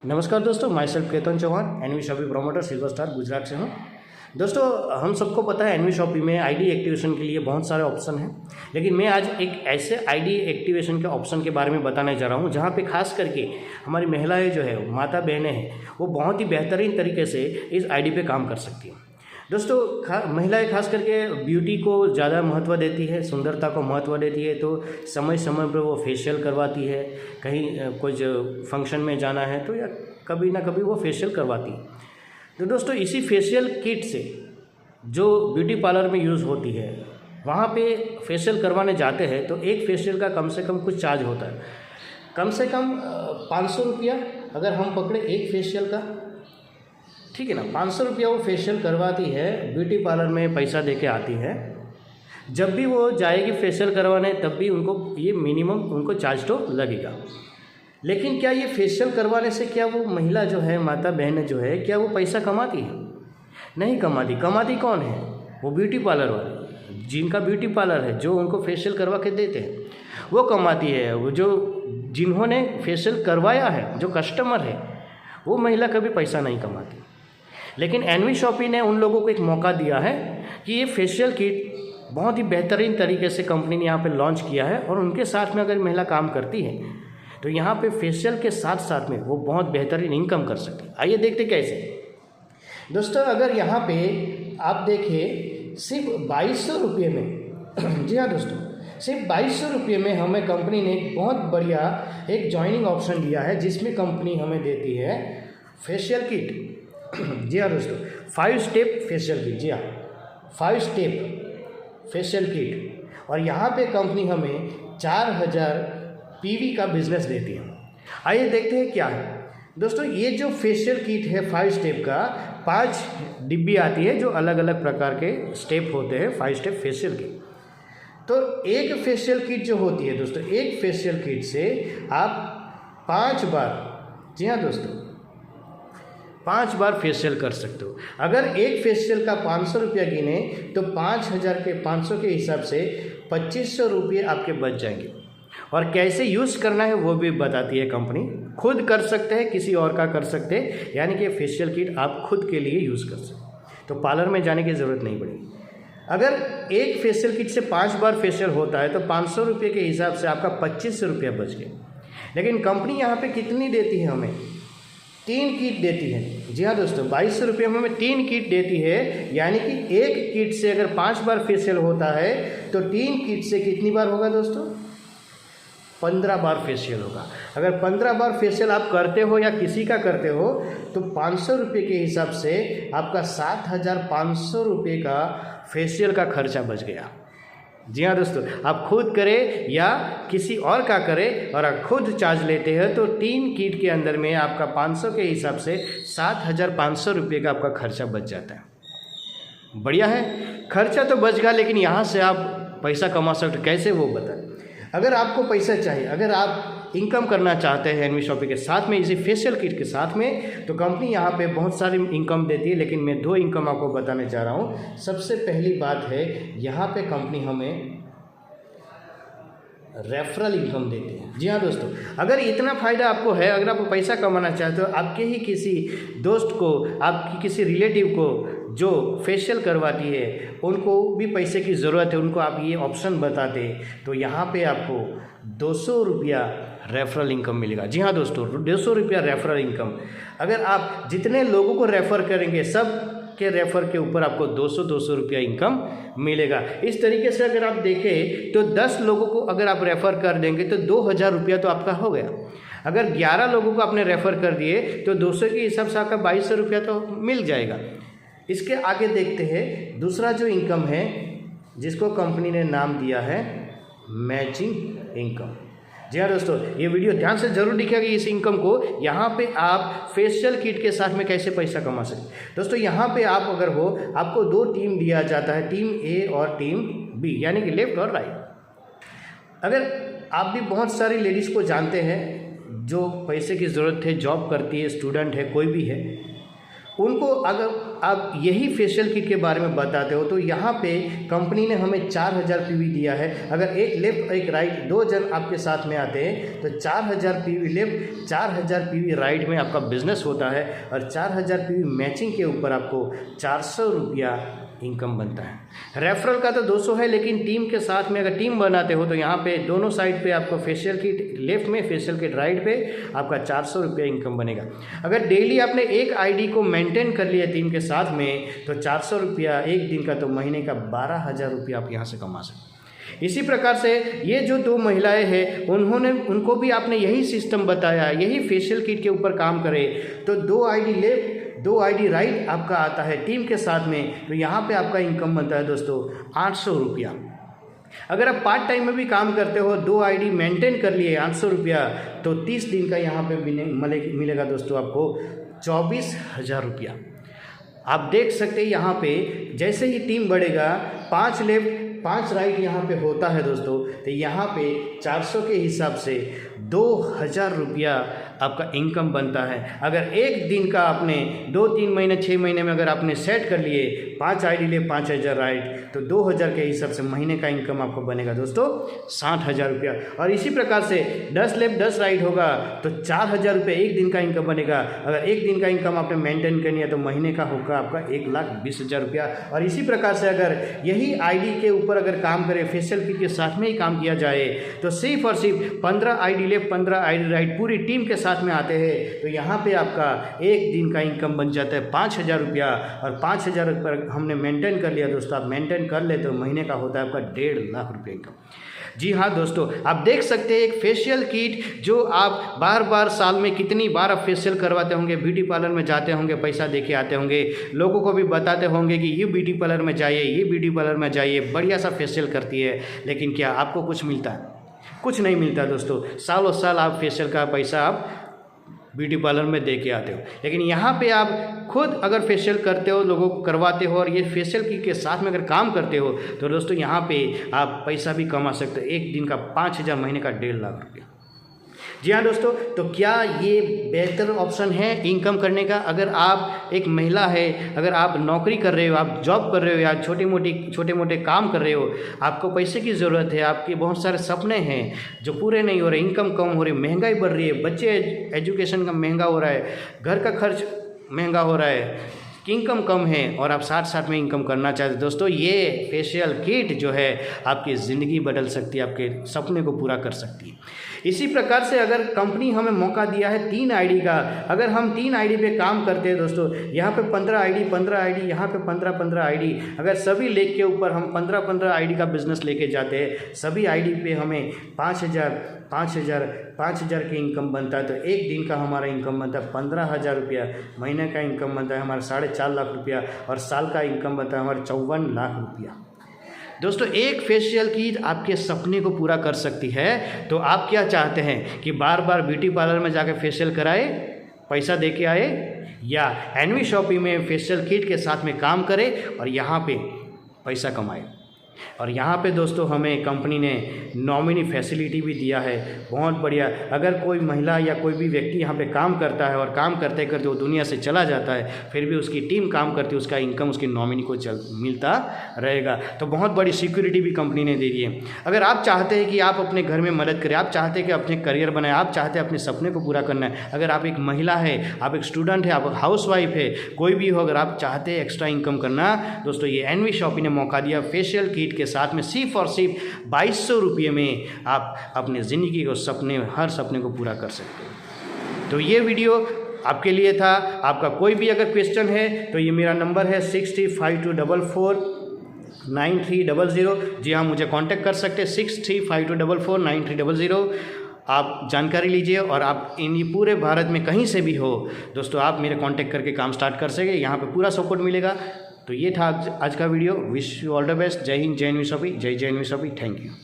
नमस्कार दोस्तों, myself Ketan Chauhan, NV shoppy promoter silver star Gujarat से हूँ। दोस्तों, हम सबको पता है एनवी शॉपी में आईडी एक्टिवेशन के लिए बहुत सारे ऑप्शन हैं, लेकिन मैं आज एक ऐसे आईडी एक्टिवेशन के ऑप्शन के बारे में बताने जा रहा हूँ जहाँ पे खास करके हमारी महिलाएं जो है, माता बहनें हैं, वो बहुत ही बेहतरीन तरीके से इस आईडी पे काम कर सकती हैं। दोस्तों, महिलाएं खास करके ब्यूटी को ज़्यादा महत्व देती है, सुंदरता को महत्व देती है, तो समय समय पर वो फेशियल करवाती है। कहीं कुछ फंक्शन में जाना है तो या कभी ना कभी वो फेशियल करवाती है। तो दोस्तों, इसी फेशियल किट से जो ब्यूटी पार्लर में यूज़ होती है, वहाँ पे फेशियल करवाने जाते हैं तो एक फेशियल का कम से कम कुछ चार्ज होता है। कम से कम 500 रुपया अगर हम पकड़े एक फेशियल का, ठीक है ना। 500 रुपया वो फेशियल करवाती है, ब्यूटी पार्लर में पैसा दे के आती है। जब भी वो जाएगी फेशियल करवाने तब भी उनको ये मिनिमम उनको चार्ज तो लगेगा। लेकिन क्या ये फेशियल करवाने से क्या वो महिला जो है, माता बहन जो है, क्या वो पैसा कमाती है? नहीं कमाती। कमाती कौन है? वो ब्यूटी पार्लर वाले, जिनका ब्यूटी पार्लर है, जो उनको फेशियल करवा के देते हैं, वो कमाती है। वो जो जिन्होंने फेशियल करवाया है, जो कस्टमर है, वो महिला कभी पैसा नहीं कमाती। लेकिन एनवी शॉपी ने उन लोगों को एक मौका दिया है कि ये फेशियल किट बहुत ही बेहतरीन तरीके से कंपनी ने यहाँ पे लॉन्च किया है, और उनके साथ में अगर महिला काम करती है तो यहाँ पे फेशियल के साथ साथ में वो बहुत बेहतरीन इनकम कर सकती है। आइए देखते कैसे। दोस्तों, अगर यहाँ पे आप देखें सिर्फ 2200 रुपये में जी हाँ दोस्तों, सिर्फ 2200 रुपये में हमें कंपनी ने एक बहुत बढ़िया एक ज्वाइनिंग ऑप्शन दिया है, जिसमें कंपनी हमें देती है फेशियल किट। जी हाँ दोस्तों, 5 स्टेप फेशियल किट। जी हाँ, 5 स्टेप फेशियल किट, और यहाँ पे कंपनी हमें 4000 पीवी का बिजनेस देती है। आइए देखते हैं क्या है। दोस्तों, ये जो फेशियल किट है 5 स्टेप का, 5 डिब्बी आती है जो अलग अलग प्रकार के स्टेप होते हैं 5 स्टेप फेशियल की। तो एक फेशियल किट जो होती है दोस्तों, एक फेशियल किट से आप 5 बार, जी हाँ दोस्तों, 5 बार फेशियल कर सकते हो। अगर एक फेशियल का 500 रुपया गिने तो 5000 के 500 के हिसाब से 2500 रुपये आपके बच जाएंगे। और कैसे यूज़ करना है वो भी बताती है कंपनी। खुद कर सकते हैं, किसी और का कर सकते हैं, यानी कि फेशियल किट आप खुद के लिए यूज़ कर सकते हैं, तो पार्लर में जाने की ज़रूरत नहीं पड़ेगी। अगर एक फेशियल किट से 5 बार फेशियल होता है तो 500 रुपये के हिसाब से आपका 2500 रुपया बच गए। लेकिन कंपनी यहाँ पे कितनी देती है हमें? 3 किट देती है। जी हाँ दोस्तों, 2200 रुपये में हमें 3 किट देती है, यानी कि एक किट से अगर 5 बार फेशियल होता है तो 3 किट से कितनी बार होगा दोस्तों? 15 बार फेशियल होगा। अगर 15 बार फेशियल आप करते हो या किसी का करते हो तो 500 रुपये के हिसाब से आपका 7500 रुपये का फेशियल का खर्चा बच गया। जी हाँ दोस्तों, आप खुद करें या किसी और का करें और आप खुद चार्ज लेते हैं तो 3 किट के अंदर में आपका 500 के हिसाब से 7500 रुपये का आपका खर्चा बच जाता है। बढ़िया है, खर्चा तो बच गया, लेकिन यहाँ से आप पैसा कमा सकते। कैसे वो बताएं। अगर आपको पैसा चाहिए, अगर आप इनकम करना चाहते हैं एनवी शॉपी के साथ में, इसी फेशियल किट के साथ में, तो कंपनी यहाँ पे बहुत सारी इनकम देती है, लेकिन मैं 2 इनकम आपको बताने जा रहा हूँ। सबसे पहली बात है, यहाँ पे कंपनी हमें रेफरल इनकम देती है। जी हाँ दोस्तों, अगर इतना फ़ायदा आपको है, अगर आप पैसा कमाना चाहते हो, आपके ही किसी दोस्त को, आपकी किसी रिलेटिव को जो फेशियल करवाती है, उनको भी पैसे की ज़रूरत है, उनको आप ये ऑप्शन बताते तो यहाँ पे आपको 200 रुपया रेफरल इनकम मिलेगा। जी हाँ दोस्तों, 200 रुपया रेफरल इनकम। अगर आप जितने लोगों को रेफ़र करेंगे, सब के रेफ़र के ऊपर आपको 200 रुपया इनकम मिलेगा। इस तरीके से अगर आप देखें तो 10 लोगों को अगर आप रेफ़र कर देंगे तो 2000 रुपया तो आपका हो गया। अगर 11 लोगों को आपने रेफ़र कर दिए तो 200 के हिसाब से आपका 2200 रुपया तो मिल जाएगा। इसके आगे देखते हैं दूसरा जो इनकम है, जिसको कंपनी ने नाम दिया है मैचिंग इनकम। जी हाँ दोस्तों, ये वीडियो ध्यान से जरूर देखिएगा इस इनकम को। यहाँ पे आप फेशियल किट के साथ में कैसे पैसा कमा सकते। दोस्तों, यहाँ पे आप अगर हो, आपको 2 टीम दिया जाता है, टीम ए और टीम बी, यानी कि लेफ्ट और राइट। अगर आप भी बहुत सारी लेडीज़ को जानते हैं जो पैसे की ज़रूरत है, जॉब करती है, स्टूडेंट है, कोई भी है, उनको अगर आप यही फेशियल किट के बारे में बताते हो तो यहाँ पे कंपनी ने हमें 4000 PV दिया है। अगर एक लेफ्ट एक राइट 2 जन आपके साथ में आते हैं तो 4000 PV लेफ्ट 4000 PV राइट में आपका बिजनेस होता है और 4000 PV मैचिंग के ऊपर आपको 400 रुपया इनकम बनता है। रेफरल का तो 200 है, लेकिन टीम के साथ में अगर टीम बनाते हो तो यहाँ पे दोनों साइड पे आपको फेशियल किट लेफ्ट में, फेशियल किट राइट पे आपका 400 रुपये इनकम बनेगा। अगर डेली आपने एक आईडी को मेंटेन कर लिया टीम के साथ में तो 400 रुपया एक दिन का, तो महीने का 12,000 रुपया आप यहाँ से कमा सकते हैं। इसी प्रकार से ये जो 2 महिलाएं हैं उनको भी आपने यही सिस्टम बताया, यही फेशियल किट के ऊपर काम करे तो 2 आईडी लेफ्ट 2 आईडी राइट आपका आता है टीम के साथ में, तो यहाँ पे आपका इनकम बनता है दोस्तों 800 रुपया। अगर आप पार्ट टाइम में भी काम करते हो, 2 आईडी मेंटेन कर लिए 800 रुपया, तो 30 दिन का यहाँ पे मिलेगा दोस्तों आपको 24,000 रुपया। आप देख सकते हैं यहाँ पे जैसे ही टीम बढ़ेगा 5 लेफ्ट 5 राइट यहाँ पे होता है दोस्तों, तो यहाँ पे 400 के हिसाब से 2,000 रुपया आपका इनकम बनता है। अगर एक दिन का आपने 2-3 महीने 6 महीने में अगर आपने सेट कर लिए 5 आईडी ले 5,000 राइट, तो 2,000 के हिसाब से महीने का इनकम आपको बनेगा दोस्तों 60,000 रुपया। और इसी प्रकार से 10 लेफ्ट 10 राइट होगा तो 4,000 रुपये एक दिन का इनकम बनेगा। अगर एक दिन का इनकम आपने मेंटेन करनी है तो महीने का होगा आपका 1,20,000 रुपया। और इसी प्रकार से अगर यही आईडी के ऊपर अगर काम करें, फेशियल किट के साथ में ही काम किया जाए, तो सिर्फ और सिर्फ 15 आईडी लेफ्ट 15 आईडी राइट पूरी टीम के साथ में आते हैं, तो यहाँ पे आपका एक दिन का इनकम बन जाता है 5,000 रुपया। और 5,000 रुपये हमने मेंटेन कर लिया दोस्तों, आप मेंटेन कर ले तो महीने का होता है आपका 1.5 लाख रुपये इनकम। जी हाँ दोस्तों, आप देख सकते हैं एक फेशियल किट जो आप बार बार साल में कितनी बार आप फेशियल करवाते होंगे, ब्यूटी पार्लर में जाते होंगे, पैसा दे के आते होंगे, लोगों को भी बताते होंगे कि ये ब्यूटी पार्लर में जाइए, ये ब्यूटी पार्लर में जाइए, बढ़िया सा फेशियल करती है, लेकिन क्या आपको कुछ मिलता है? कुछ नहीं मिलता दोस्तों। सालों साल आप फेशियल का पैसा आप ब्यूटी पार्लर में दे के आते हो, लेकिन यहाँ पे आप खुद अगर फेशियल करते हो, लोगों को करवाते हो और ये फेशियल किट के साथ में अगर काम करते हो तो दोस्तों यहाँ पे आप पैसा भी कमा सकते हो। एक दिन का 5,000, महीने का 1.5 लाख रुपया। जी हाँ दोस्तों, तो क्या ये बेहतर ऑप्शन है इनकम करने का? अगर आप एक महिला है, अगर आप नौकरी कर रहे हो, आप जॉब कर रहे हो या छोटे मोटे काम कर रहे हो, आपको पैसे की ज़रूरत है, आपके बहुत सारे सपने हैं जो पूरे नहीं हो रहे, इनकम कम हो रही, महंगाई बढ़ रही है, बच्चे एजुकेशन का महंगा हो रहा है, घर का खर्च महंगा हो रहा है, इनकम कम है और आप साथ में इनकम करना चाहते हैं, दोस्तों ये फेशियल किट जो है आपकी ज़िंदगी बदल सकती है, आपके सपने को पूरा कर सकती है। इसी प्रकार से अगर कंपनी हमें मौका दिया है 3 आईडी का, अगर हम 3 आईडी पे काम करते हैं दोस्तों, यहाँ पे 15 आईडी, यहाँ पे 15 आईडी, अगर सभी लेग के ऊपर हम 15 आईडी का बिजनेस लेके जाते हैं, सभी आईडी पे हमें 5,000 की इनकम बनता है, तो एक दिन का हमारा इनकम बनता है 15,000 रुपया, महीने का इनकम बनता है हमारा 4.5 लाख रुपया और साल का इनकम बनता है हमारा 54 लाख रुपया। दोस्तों एक फेशियल किट आपके सपने को पूरा कर सकती है। तो आप क्या चाहते हैं कि बार बार ब्यूटी पार्लर में जाकर फेशियल कराए, पैसा दे के आए, या एनवी शॉपिंग में फेशियल किट के साथ में काम करे और यहाँ पे पैसा कमाए? और यहाँ पे दोस्तों हमें कंपनी ने नॉमिनी फैसिलिटी भी दिया है, बहुत बढ़िया। अगर कोई महिला या कोई भी व्यक्ति यहाँ पे काम करता है और काम करते करते वो दुनिया से चला जाता है, फिर भी उसकी टीम काम करती है, उसका इनकम उसकी नॉमिनी को मिलता रहेगा। तो बहुत बड़ी सिक्योरिटी भी कंपनी ने दे दी है। अगर आप चाहते हैं कि आप अपने घर में मदद करें, आप चाहते हैं कि अपने करियर बनाए, आप चाहते हैं अपने सपने को पूरा करना है, अगर आप एक महिला है, आप एक स्टूडेंट है, आप हाउस वाइफ है, कोई भी हो, अगर आप चाहते हैं एक्स्ट्रा इनकम करना, दोस्तों ये एनवी शॉपिंग ने मौका दिया। फेशियल किट के साथ में सिर्फ और सिर्फ 2200 रुपये में आप अपने ज़िंदगी को हर सपने को पूरा कर सकते हैं। तो ये वीडियो आपके लिए था। आपका कोई भी अगर क्वेश्चन है तो ये मेरा नंबर है 6352449300। जी हाँ, मुझे कांटेक्ट कर सकते हैं 6352449300। आप जानकारी लीजिए और आप इन पूरे भारत में कहीं से भी हो दोस्तों, आप मेरे कांटेक्ट करके काम स्टार्ट कर सके, यहाँ पे पूरा सपोर्ट मिलेगा। तो ये था आज का video. Wish you all the best. जय हिंद, जय एनवी शॉपिंग, जय एनवी शॉपिंग। Thank you.